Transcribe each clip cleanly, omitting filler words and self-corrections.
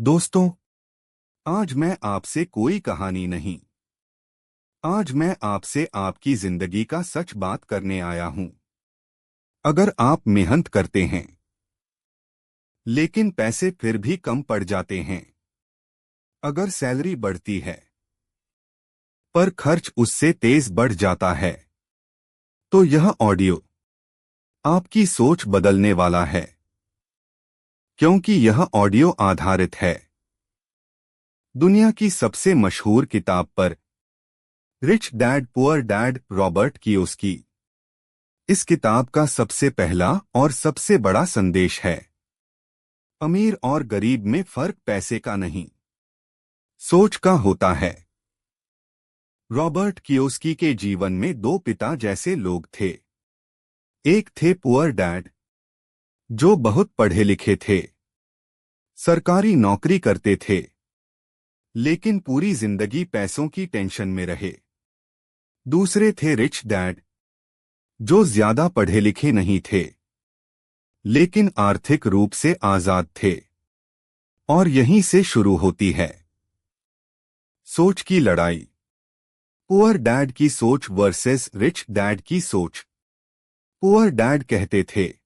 दोस्तों, आज मैं आपसे कोई कहानी नहीं, आज मैं आपसे आपकी जिंदगी का सच बात करने आया हूं। अगर आप मेहनत करते हैं लेकिन पैसे फिर भी कम पड़ जाते हैं, अगर सैलरी बढ़ती है पर खर्च उससे तेज बढ़ जाता है, तो यह ऑडियो आपकी सोच बदलने वाला है। क्योंकि यह ऑडियो आधारित है दुनिया की सबसे मशहूर किताब पर, rich dad poor dad, Robert Kiyosaki. इस किताब का सबसे पहला और सबसे बड़ा संदेश है, अमीर और गरीब में फर्क पैसे का नहीं, सोच का होता है। रॉबर्ट कियोसाकी के जीवन में दो पिता जैसे लोग थे। एक थे पुअर डैड, जो बहुत पढ़े लिखे थे, सरकारी नौकरी करते थे, लेकिन पूरी जिंदगी पैसों की टेंशन में रहे। दूसरे थे रिच डैड, जो ज्यादा पढ़े लिखे नहीं थे, लेकिन आर्थिक रूप से आजाद थे। और यहीं से शुरू होती है सोच की लड़ाई। पुअर डैड की सोच वर्सेस रिच डैड की सोच। पुअर डैड कहते थे,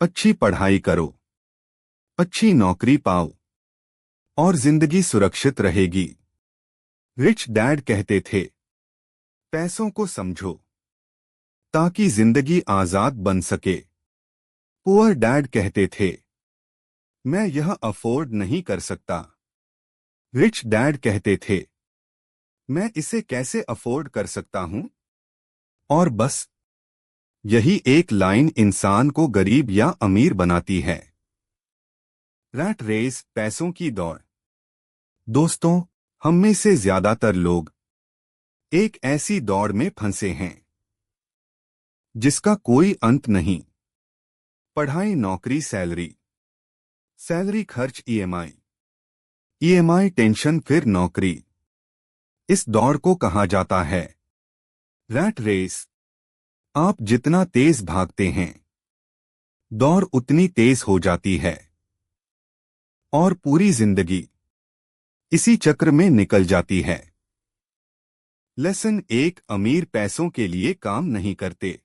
अच्छी पढ़ाई करो, अच्छी नौकरी पाओ, और जिंदगी सुरक्षित रहेगी। रिच डैड कहते थे, पैसों को समझो ताकि जिंदगी आजाद बन सके। पुअर डैड कहते थे, मैं यह अफोर्ड नहीं कर सकता। रिच डैड कहते थे, मैं इसे कैसे अफोर्ड कर सकता हूं। और बस यही एक लाइन इंसान को गरीब या अमीर बनाती है। रैट रेस, पैसों की दौड़। दोस्तों, हम में से ज्यादातर लोग एक ऐसी दौड़ में फंसे हैं जिसका कोई अंत नहीं। पढ़ाई, नौकरी, सैलरी, सैलरी, खर्च, ईएमआई, ईएमआई, टेंशन, फिर नौकरी। इस दौड़ को कहा जाता है रैट रेस। आप जितना तेज भागते हैं, दौड़ उतनी तेज हो जाती है, और पूरी जिंदगी इसी चक्र में निकल जाती है। लेसन एक, अमीर पैसों के लिए काम नहीं करते।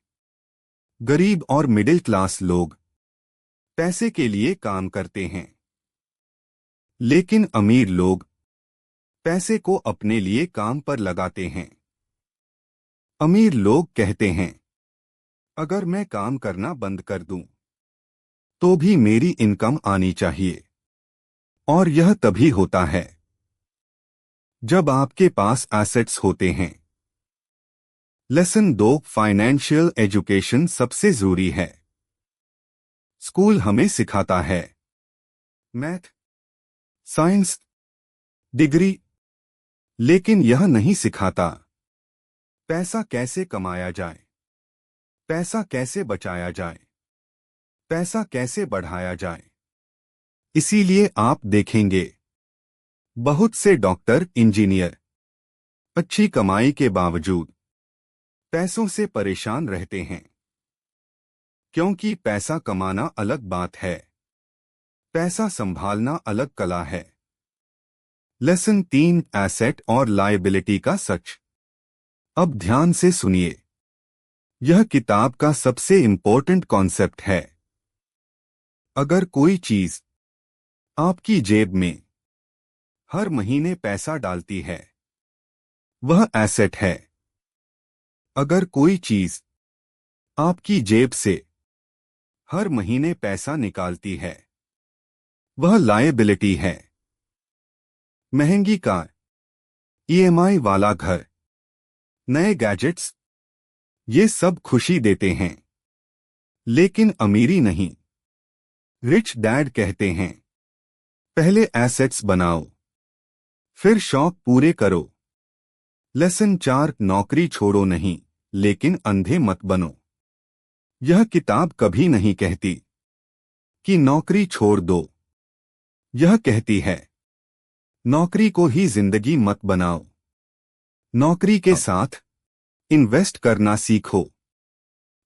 गरीब और मिडिल क्लास लोग पैसे के लिए काम करते हैं, लेकिन अमीर लोग पैसे को अपने लिए काम पर लगाते हैं। अमीर लोग कहते हैं, अगर मैं काम करना बंद कर दूं, तो भी मेरी इनकम आनी चाहिए। और यह तभी होता है जब आपके पास एसेट्स होते हैं। लेसन 2, फाइनेंशियल एजुकेशन सबसे जरूरी है। स्कूल हमें सिखाता है मैथ, साइंस, डिग्री, लेकिन यह नहीं सिखाता पैसा कैसे कमाया जाए, पैसा कैसे बचाया जाए, पैसा कैसे बढ़ाया जाए। इसीलिए आप देखेंगे बहुत से डॉक्टर, इंजीनियर अच्छी कमाई के बावजूद पैसों से परेशान रहते हैं। क्योंकि पैसा कमाना अलग बात है, पैसा संभालना अलग कला है। लेसन 3, एसेट और लायबिलिटी का सच। अब ध्यान से सुनिए, यह किताब का सबसे इंपॉर्टेंट कॉन्सेप्ट है। अगर कोई चीज आपकी जेब में हर महीने पैसा डालती है, वह एसेट है। अगर कोई चीज आपकी जेब से हर महीने पैसा निकालती है, वह लायबिलिटी है। महंगी कार, ईएमआई वाला घर, नए गैजेट्स, ये सब खुशी देते हैं, लेकिन अमीरी नहीं। रिच डैड कहते हैं, पहले एसेट्स बनाओ, फिर शौक पूरे करो। लेसन 4, नौकरी छोड़ो नहीं, लेकिन अंधे मत बनो। यह किताब कभी नहीं कहती कि नौकरी छोड़ दो। यह कहती है, नौकरी को ही जिंदगी मत बनाओ। नौकरी के साथ इन्वेस्ट करना सीखो,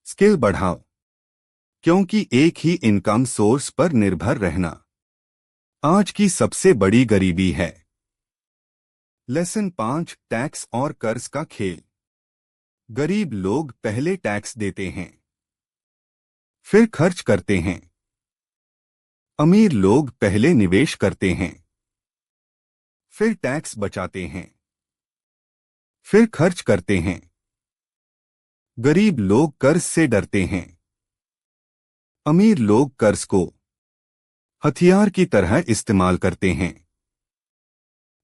स्किल बढ़ाओ। क्योंकि एक ही इनकम सोर्स पर निर्भर रहना आज की सबसे बड़ी गरीबी है। लेसन 5, टैक्स और कर्ज का खेल। गरीब लोग पहले टैक्स देते हैं, फिर खर्च करते हैं। अमीर लोग पहले निवेश करते हैं, फिर टैक्स बचाते हैं, फिर खर्च करते हैं। गरीब लोग कर्ज से डरते हैं, अमीर लोग कर्ज को हथियार की तरह इस्तेमाल करते हैं।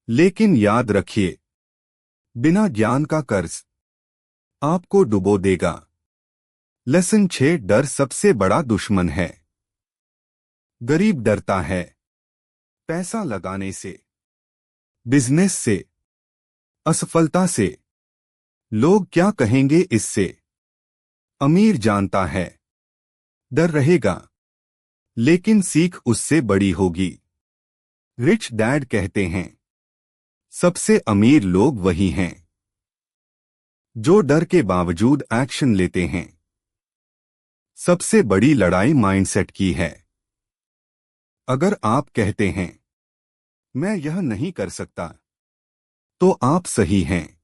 लेकिन याद रखिए, बिना ज्ञान का कर्ज आपको डुबो देगा। लेसन 6, डर सबसे बड़ा दुश्मन है। गरीब डरता है पैसा लगाने से, बिजनेस से, असफलता से। लोग क्या कहेंगे इससे। अमीर जानता है डर रहेगा, लेकिन सीख उससे बड़ी होगी। रिच डैड कहते हैं, सबसे अमीर लोग वही हैं जो डर के बावजूद एक्शन लेते हैं। सबसे बड़ी लड़ाई माइंडसेट की है। अगर आप कहते हैं मैं यह नहीं कर सकता, तो आप सही हैं।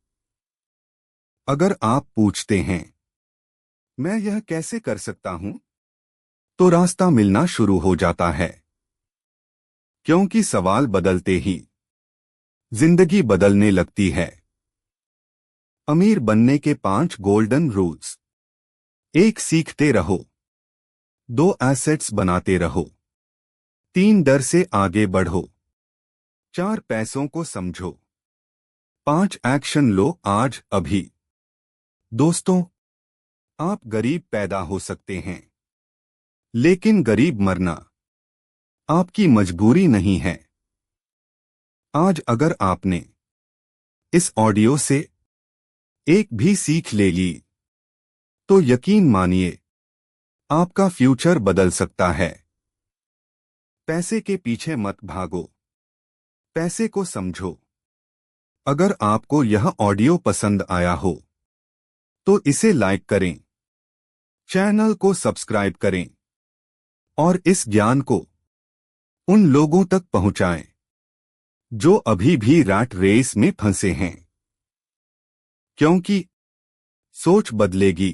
अगर आप पूछते हैं मैं यह कैसे कर सकता हूं, तो रास्ता मिलना शुरू हो जाता है। क्योंकि सवाल बदलते ही जिंदगी बदलने लगती है। अमीर बनने के 5 गोल्डन रूल्स। 1, सीखते रहो। 2, एसेट्स बनाते रहो। 3, डर से आगे बढ़ो। 4, पैसों को समझो। 5, एक्शन लो आज अभी। दोस्तों, आप गरीब पैदा हो सकते हैं, लेकिन गरीब मरना आपकी मजबूरी नहीं है। आज अगर आपने इस ऑडियो से एक भी सीख ले ली, तो यकीन मानिए आपका फ्यूचर बदल सकता है। पैसे के पीछे मत भागो, पैसे को समझो। अगर आपको यह ऑडियो पसंद आया हो, तो इसे लाइक करें, चैनल को सब्सक्राइब करें और इस ज्ञान को उन लोगों तक पहुंचाएं जो अभी भी रैट रेस में फंसे हैं। क्योंकि सोच बदलेगी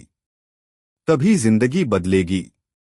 तभी जिंदगी बदलेगी।